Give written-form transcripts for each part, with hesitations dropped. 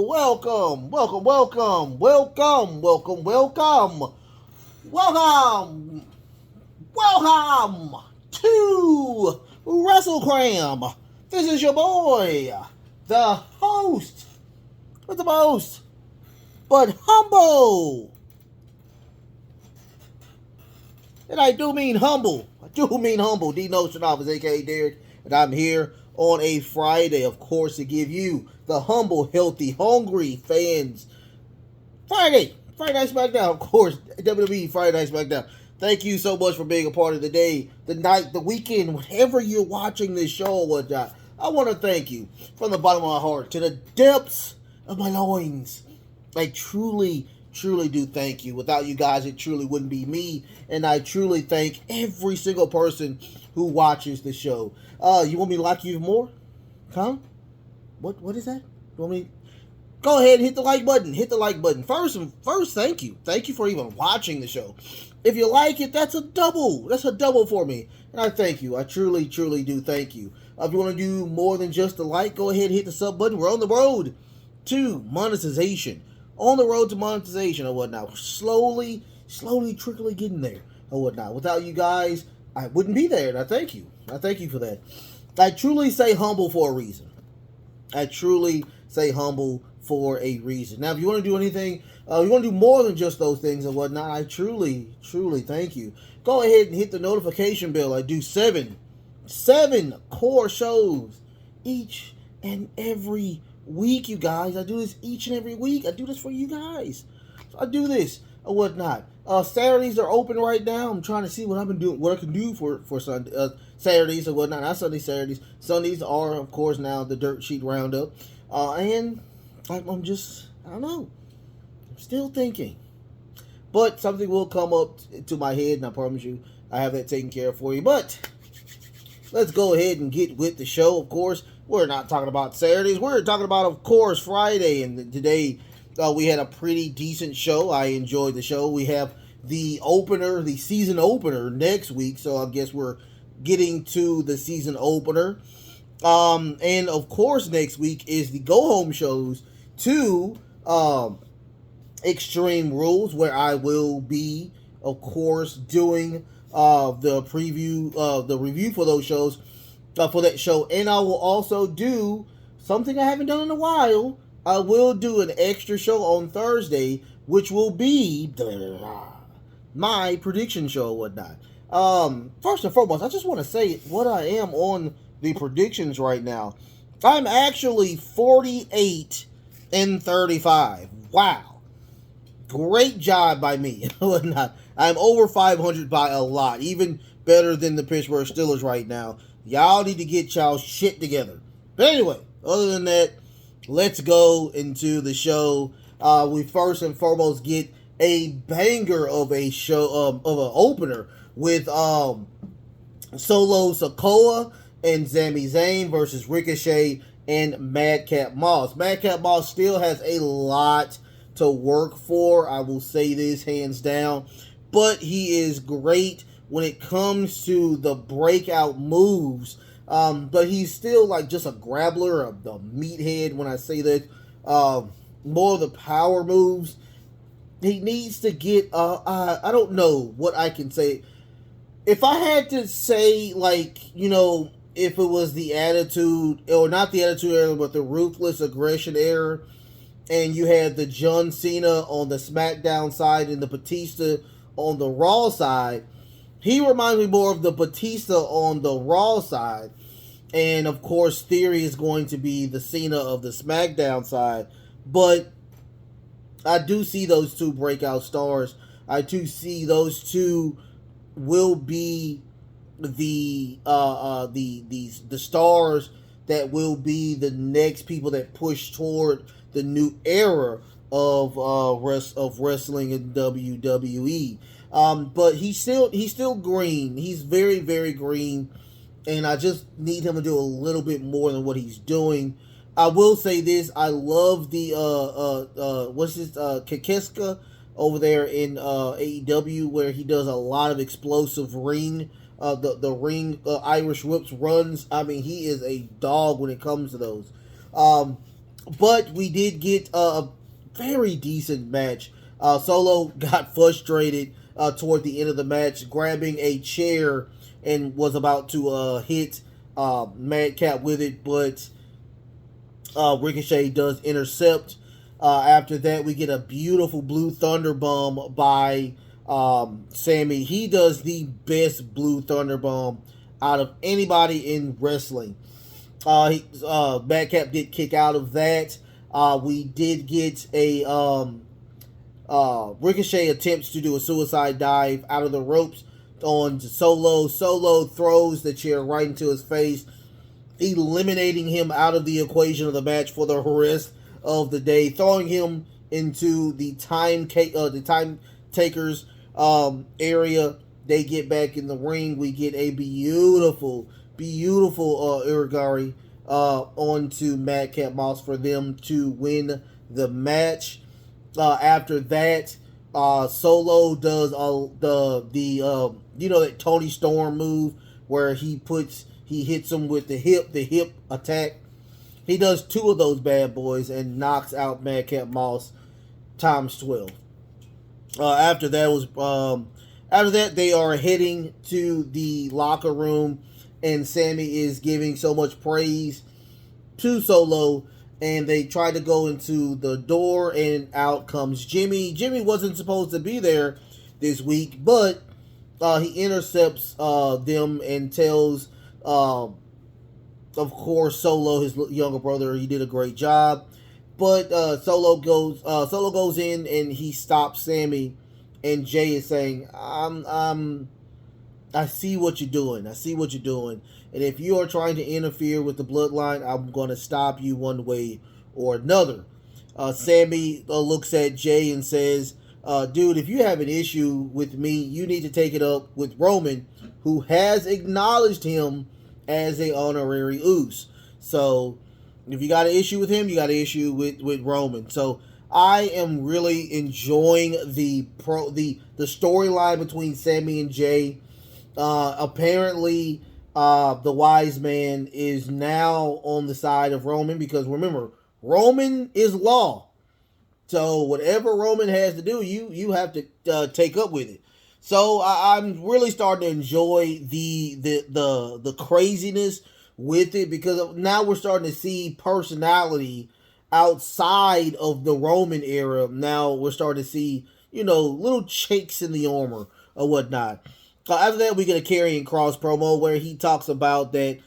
welcome, welcome, welcome, welcome, welcome, welcome, welcome, welcome to WrestleCram. This is your boy, the host with the most, but humble. And I do mean humble. D Notion Office, aka Derek, and I'm here on a Friday, of course, to give you the humble, healthy, hungry fans. Friday Night Smackdown, of course, WWE Friday Night Smackdown. Thank you so much for being a part of the day, the night, the weekend, whenever you're watching this show or whatnot. I want to thank you from the bottom of my heart, to the depths of my loins. I truly do thank you. Without you guys, it truly wouldn't be me. And I truly thank every single person who watches the show. You want me to like you even more? Huh? What is that? You want me? Go ahead and hit the like button. Hit the like button. First, thank you. Thank you for even watching the show. If you like it, that's a double. That's a double for me. And I thank you. I truly do thank you. If you want to do more than just a like, go ahead and hit the sub button. We're on the road to monetization. On the road to monetization or whatnot. We're slowly trickling getting there or whatnot. Without you guys, I wouldn't be there. And I thank you. I thank you for that. I truly say humble for a reason. I truly say humble for a reason. Now, if you want to do anything, you want to do more than just those things and whatnot, I truly thank you. Go ahead and hit the notification bell. I do seven core shows each and every week, you guys. I do this each and every week. I do this for you guys. So I do this or whatnot. Saturdays are open right now. I'm trying to see what I've been doing, what I can do for Sunday, Saturdays or whatnot. Not Sunday, Saturdays. Sundays are, of course, now the Dirt Sheet Roundup. And I'm just, I don't know. I'm still thinking. But something will come up to my head, and I promise you, I have that taken care of for you. But let's go ahead and get with the show. Of course, we're not talking about Saturdays. We're talking about, of course, Friday. And today, we had a pretty decent show. I enjoyed the show. We have the opener, the season opener next week. So I guess we're getting to the season opener. And of course, next week is the go-home shows to Extreme Rules, where I will be, of course, doing the preview, the review for those shows, for that show. And I will also do something I haven't done in a while. I will do an extra show on Thursday, which will be my prediction show or whatnot. First and foremost, I just want to say what I am on the predictions right now. I'm actually 48-35. Wow. Great job by me. I'm over 500 by a lot. Even better than the Pittsburgh Steelers right now. Y'all need to get y'all shit together. But anyway, other than that, let's go into the show. We first and foremost get a banger of a show, of an opener with Solo Sikoa and Sami Zayn versus Ricochet and Madcap Moss. Madcap Moss still has a lot to work for. I will say this hands down. But he is great when it comes to the breakout moves. But he's still like just a grappler, the meathead when I say that. More of the power moves. He needs to get, I don't know what I can say. If I had to say, like, you know, if it was the attitude, or not the attitude era, but the ruthless aggression era, and you had the John Cena on the Smackdown side and the Batista on the Raw side, he reminds me more of the Batista on the Raw side. And, of course, Theory is going to be the Cena of the Smackdown side. But I do see those two breakout stars. I do see those two will be the stars that will be the next people that push toward the new era of wrestling in WWE. But he's still green. He's very, very green, and I just need him to do a little bit more than what he's doing. I will say this: I love the Kakiska over there in AEW, where he does a lot of explosive ring, the ring Irish whips runs. I mean, he is a dog when it comes to those. But we did get a very decent match. Solo got frustrated toward the end of the match, grabbing a chair and was about to hit Madcap with it, but Ricochet does intercept. After that, we get a beautiful Blue Thunder Bomb by Sammy. He does the best Blue Thunder Bomb out of anybody in wrestling. Madcap did kick out of that. We did get a Ricochet attempts to do a suicide dive out of the ropes on Solo. Solo throws the chair right into his face, eliminating him out of the equation of the match for the rest of the day, throwing him into the time takers area. They get back in the ring. We get a beautiful Irigari onto Madcap Moss for them to win the match. After that, Solo does that Tony Storm move where he hits him with the hip attack. He does two of those bad boys and knocks out Madcap Moss times 12. After that they are heading to the locker room, and Sammy is giving so much praise to Solo, and they try to go into the door, and out comes Jimmy. Jimmy wasn't supposed to be there this week, but he intercepts them and tells, of course, Solo, his younger brother, he did a great job. But Solo goes in and he stops Sammy, and Jay is saying, I see what you're doing. And if you are trying to interfere with the bloodline, I'm going to stop you one way or another. Sammy looks at Jay and says, dude, if you have an issue with me, you need to take it up with Roman, who has acknowledged him as a honorary Uce. So if you got an issue with him, you got an issue with Roman. So I am really enjoying the storyline between Sammy and Jay. Apparently, the wise man is now on the side of Roman, because remember, Roman is law. So whatever Roman has to do, you have to take up with it. So I'm really starting to enjoy the craziness with it, because now we're starting to see personality outside of the Roman era. Now we're starting to see, little chinks in the armor or whatnot. After that, we get a Karrion Kross promo where he talks about that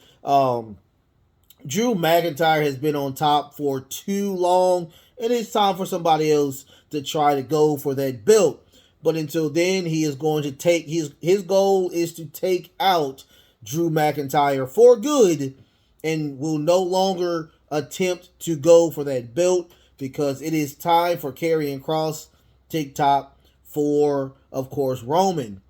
Drew McIntyre has been on top for too long, and it's time for somebody else to try to go for that belt. But until then, he is going to take his goal is to take out Drew McIntyre for good, and will no longer attempt to go for that belt, because it is time for Karrion Kross TikTok for, of course, Roman.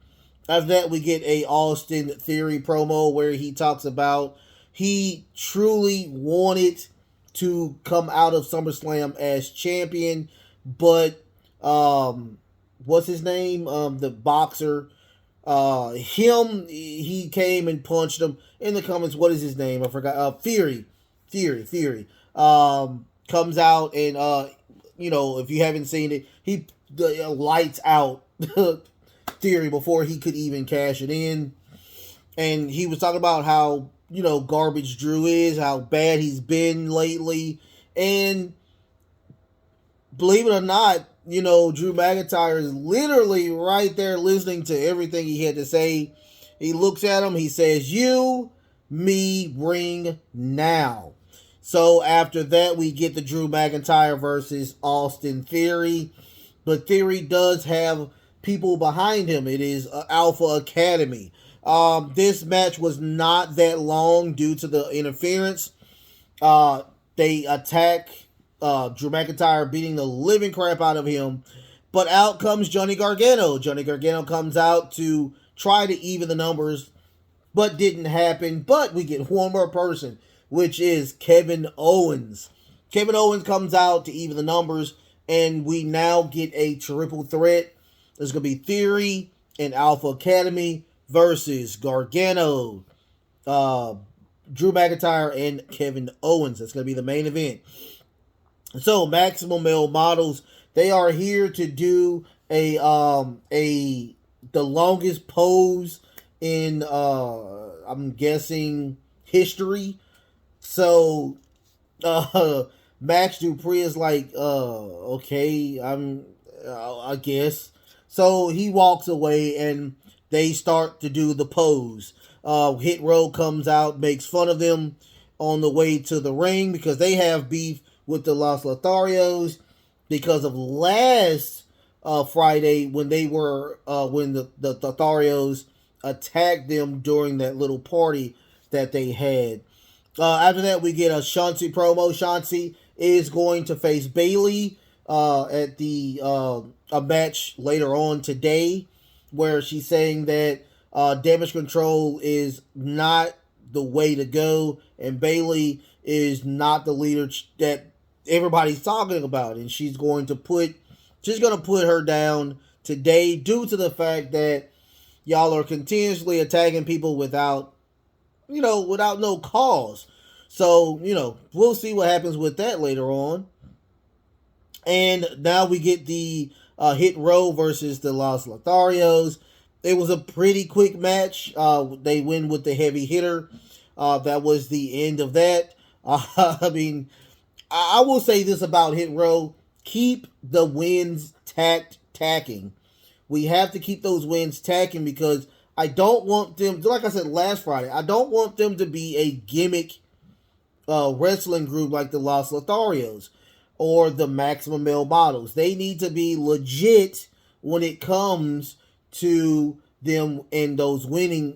After that, we get a Austin Theory promo where he talks about he truly wanted to come out of SummerSlam as champion, but what's his name? The boxer. He came and punched him. In the comments, what is his name? I forgot. Theory. Comes out and, if you haven't seen it, he lights out Theory before he could even cash it in. And he was talking about how, garbage Drew is, how bad he's been lately. And believe it or not, Drew McIntyre is literally right there listening to everything he had to say. He looks at him, he says, "You, me, ring now." So after that, we get the Drew McIntyre versus Austin Theory. But Theory does have people behind him. It is Alpha Academy. This match was not that long due to the interference. They attack Drew McIntyre, beating the living crap out of him. But out comes Johnny Gargano. Johnny Gargano comes out to try to even the numbers, but didn't happen. But we get one more person, which is Kevin Owens. Kevin Owens comes out to even the numbers, and we now get a triple threat. There's going to be Theory and Alpha Academy versus Gargano, Drew McIntyre, and Kevin Owens. That's going to be the main event. So Maximum Male Models, they are here to do a the longest pose in I'm guessing history. So Max Dupree is like, okay, I guess. So he walks away and they start to do the pose. Hit Row comes out, makes fun of them on the way to the ring because they have beef with the Los Lotharios because of last Friday when they were when the Lotharios attacked them during that little party that they had. After that, we get a Shanti promo. Shanti is going to face Bailey at the a match later on today, where she's saying that Damage Control is not the way to go, and Bailey is not the leader that everybody's talking about, and she's going to put her down today due to the fact that y'all are continuously attacking people without without no cause. So, we'll see what happens with that later on. And now we get the Hit Row versus the Los Lotharios. It was a pretty quick match. They win with the heavy hitter. That was the end of that. I mean, I will say this about Hit Row. Keep the wins tacking. We have to keep those wins tacking because I don't want them, like I said last Friday, I don't want them to be a gimmick wrestling group like the Los Lotharios or the Maximum Male Models. They need to be legit when it comes to them and those winning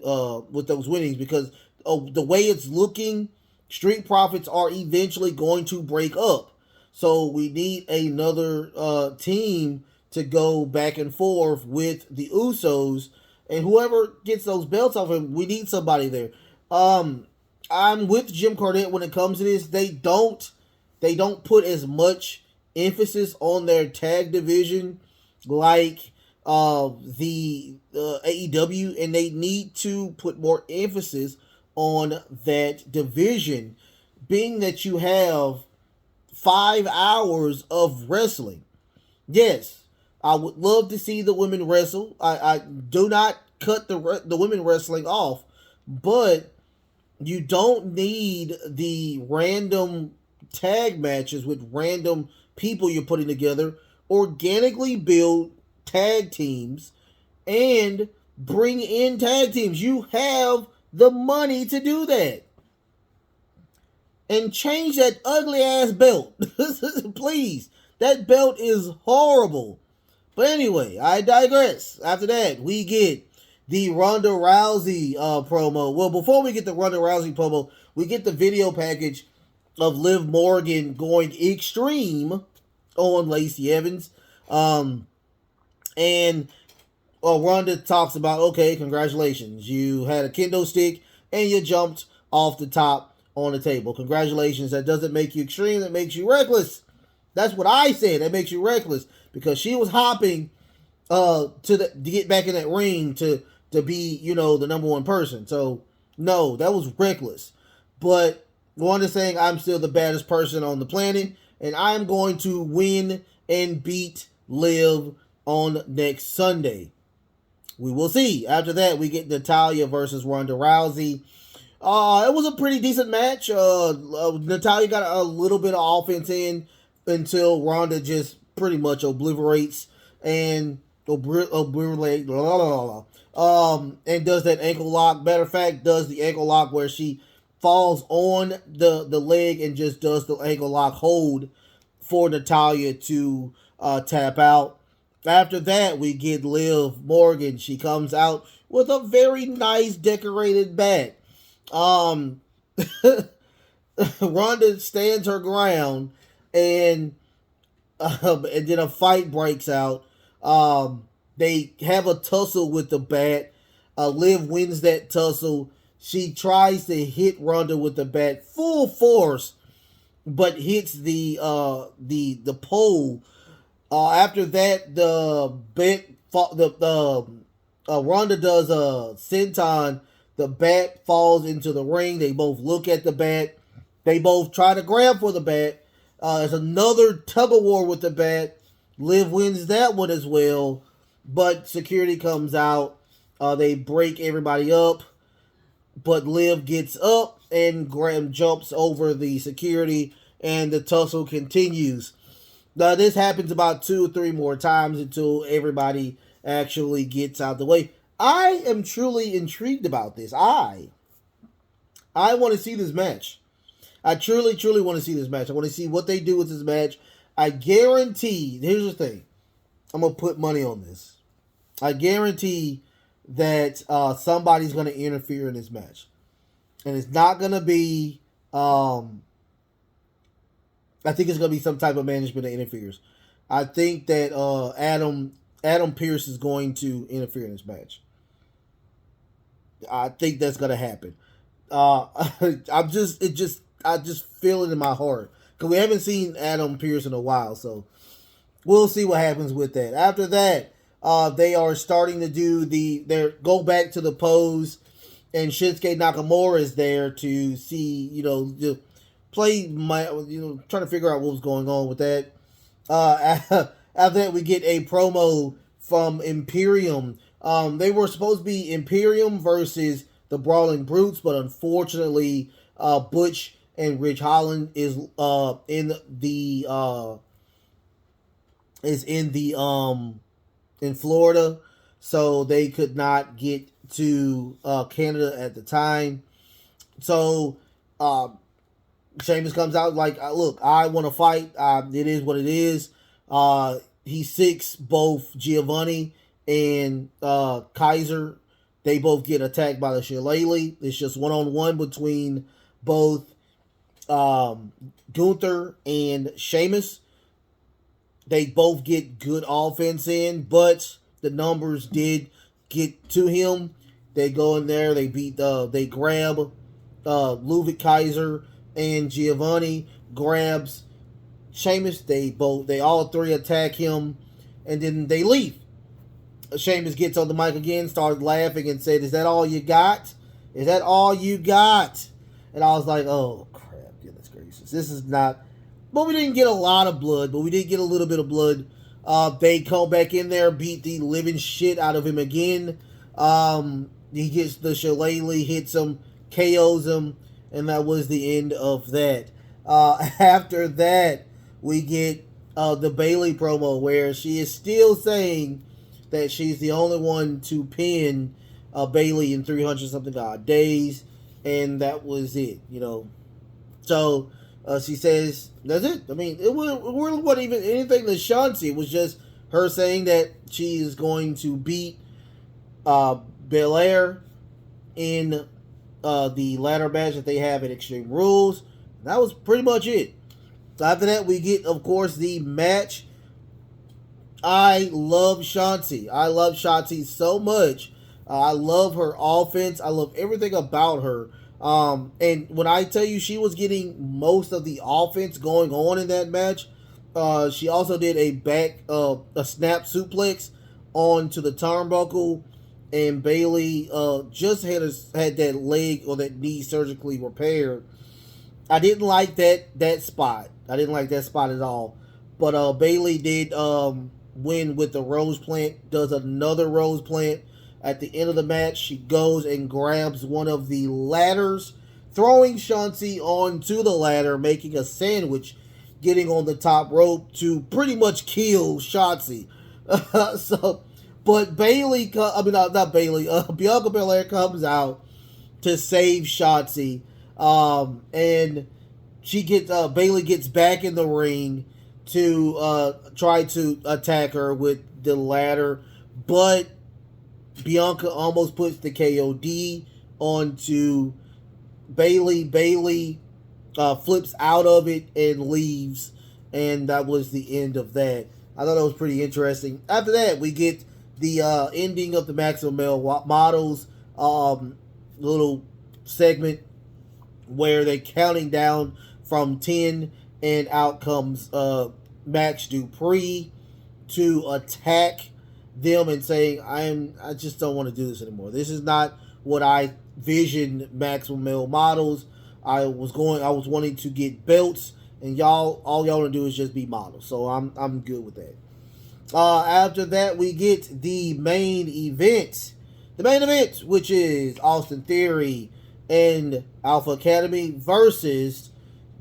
with those winnings because the way it's looking, Street Profits are eventually going to break up. So we need another team to go back and forth with the Usos, and whoever gets those belts off him, we need somebody there. I'm with Jim Cornette when it comes to this. They don't put as much emphasis on their tag division like the AEW, and they need to put more emphasis on that division, being that you have 5 hours of wrestling. Yes, I would love to see the women wrestle. I do not cut the women wrestling off, but you don't need the random tag matches with random people you're putting together. Organically build tag teams and bring in tag teams. You have the money to do that. And change that ugly ass belt. Please. That belt is horrible. But anyway, I digress. After that, we get the Ronda Rousey promo. Well, before we get the Ronda Rousey promo, we get the video package of Liv Morgan going extreme on Lacey Evans. And Ronda talks about, okay, congratulations. You had a kendo stick and you jumped off the top on the table. Congratulations. That doesn't make you extreme. That makes you reckless. That's what I said. That makes you reckless. Because she was hopping to get back in that ring to be, the number one person. So, no, that was reckless. But Wanda's saying, I'm still the baddest person on the planet, and I'm going to win and beat Liv on next Sunday. We will see. After that, we get Natalya versus Ronda Rousey. It was a pretty decent match. Natalya got a little bit of offense in until Ronda just pretty much obliterates and and does that ankle lock. Matter of fact, does the ankle lock where she falls on the leg and just does the ankle lock hold for Natalya to tap out. After that, we get Liv Morgan. She comes out with a very nice decorated bat. Ronda stands her ground, and then a fight breaks out. They have a tussle with the bat. Liv wins that tussle. She tries to hit Ronda with the bat full force, but hits the pole. After that, Ronda does a senton. The bat falls into the ring. They both look at the bat. They both try to grab for the bat. There's another tug of war with the bat. Liv wins that one as well, but security comes out. They break everybody up, but Liv gets up and Graham jumps over the security, and the tussle continues. Now, this happens about 2 or 3 more times until everybody actually gets out the way. I am truly intrigued about this. I want to see this match. I truly, truly want to see this match. I want to see what they do with this match. I guarantee, here's the thing. I'm going to put money on this. I guarantee that somebody's going to interfere in this match. And it's not going to be, I think it's going to be some type of management that interferes. I think that Adam Pearce is going to interfere in this match. I think that's going to happen. I just feel it in my heart because we haven't seen Adam Pearce in a while, so we'll see what happens with that. After that, they are starting to do go back to the pose, and Shinsuke Nakamura is there to see, trying to figure out what was going on with that. After that, we get a promo from Imperium. They were supposed to be Imperium versus the Brawling Brutes, but unfortunately, Butch and Rich Holland is in Florida, so they could not get to Canada at the time. So Sheamus comes out like, look, I want to fight. It is what it is. He sicks both Giovanni and Kaiser. They both get attacked by the Shillelagh. It's just one-on-one between both Gunther and Sheamus. They both get good offense in, but the numbers did get to him. They go in there, they grab Ludwig Kaiser, and Giovanni grabs Sheamus. They all three attack him, and then they leave. Sheamus gets on the mic again, started laughing, and said, "Is that all you got? Is that all you got?" And I was like, "Oh crap, goodness gracious, this is not." But we didn't get a lot of blood, but we did get a little bit of blood. They come back in there, beat the living shit out of him again. He gets the Shillelagh, hits him, KOs him, and that was the end of that. After that, we get the Bayley promo where she is still saying that she's the only one to pin Bayley in 300 something odd days, and that was it, So she says that's it. I mean, it wasn't even anything to Shanti. It was just her saying that she is going to beat Belair in the ladder match that they have at Extreme Rules. That was pretty much it. So after that, we get, of course, the match. I love Shanti. I love Shanti so much. I love her offense. I love everything about her. And when I tell you she was getting most of the offense going on in that match, she also did a snap suplex onto the turnbuckle, and Bayley just had that leg or that knee surgically repaired. I didn't like that spot. I didn't like that spot at all. But Bayley did win with the Rose Plant, does another Rose Plant. At the end of the match, she goes and grabs one of the ladders, throwing Shanti onto the ladder, making a sandwich, getting on the top rope to pretty much kill Shanti. But Bianca Belair comes out to save Shanti, and Bayley gets back in the ring to try to attack her with the ladder, but Bianca almost puts the KOD onto Bayley. Bayley flips out of it and leaves, and that was the end of that. I thought that was pretty interesting. After that, we get the ending of the Maximum Male Models little segment where they're counting down from 10, and out comes Max Dupree to attack them and saying, I just don't want to do this anymore. This is not what I visioned Maximum Male Models. I was wanting to get belts and all y'all want to do is just be models. So I'm good with that. After that, we get the main event. The main event, which is Austin Theory and Alpha Academy versus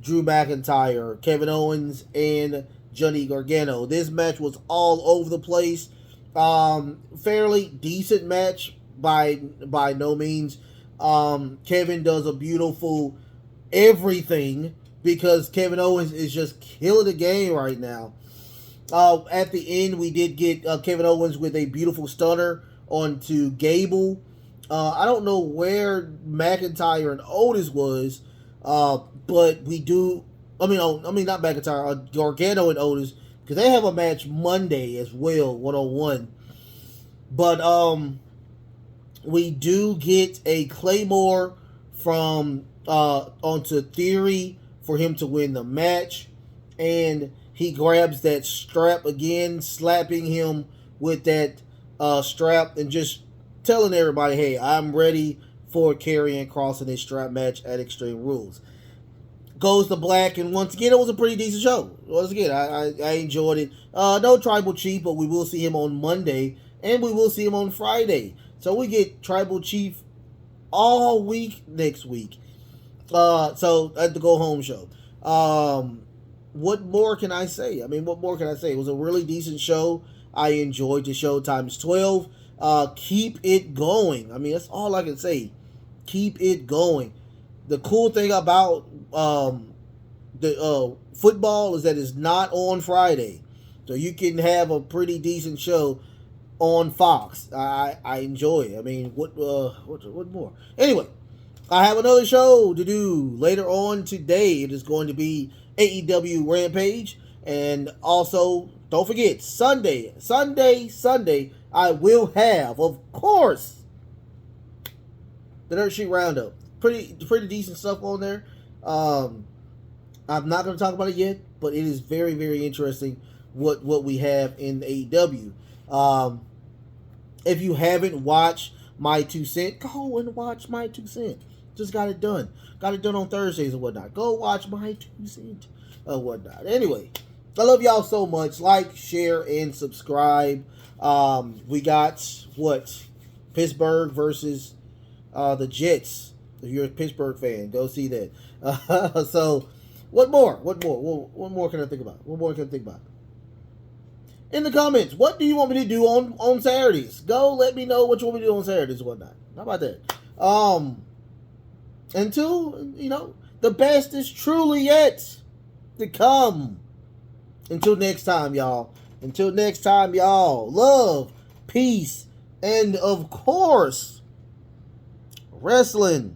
Drew McIntyre, Kevin Owens, and Johnny Gargano. This match was all over the place. Fairly decent match by no means. Kevin does a beautiful everything because Kevin Owens is just killing the game right now. At the end, we did get Kevin Owens with a beautiful stunner onto Gable. I don't know where McIntyre and Otis was, but we do. I mean, not McIntyre, Gargano and Otis, because they have a match Monday as well, 1-on-1. But we do get a Claymore from onto Theory for him to win the match, and he grabs that strap again, slapping him with that strap and just telling everybody, hey, I'm ready for Karrion Kross in this strap match at Extreme Rules. Goes to black, and once again, it was a pretty decent show. Once again, I enjoyed it. No Tribal Chief, but we will see him on Monday, and we will see him on Friday. So we get Tribal Chief all week next week. So at the Go Home show. What more can I say? What more can I say? It was a really decent show. I enjoyed the show times 12. Keep it going. That's all I can say. Keep it going. The cool thing about the football is that it's not on Friday. So you can have a pretty decent show on Fox. I enjoy it. What more? Anyway, I have another show to do later on today. It is going to be AEW Rampage. And also, don't forget, Sunday, I will have, of course, the Dirt Sheet Roundup. Pretty decent stuff on there. I'm not going to talk about it yet, but it is very, very interesting what we have in AEW. If you haven't watched My 2 Cent, go and watch My 2 Cent. Just got it done. Got it done on Thursdays and whatnot. Go watch My 2 Cent or whatnot. Anyway, I love y'all so much. Like, share, and subscribe. We got, Pittsburgh versus the Jets. If you're a Pittsburgh fan, go see that. So, what more? What more can I think about? In the comments, what do you want me to do on Saturdays? Go let me know what you want me to do on Saturdays and whatnot. How about that? Until, the best is truly yet to come. Until next time, y'all. Love, peace, and of course, wrestling.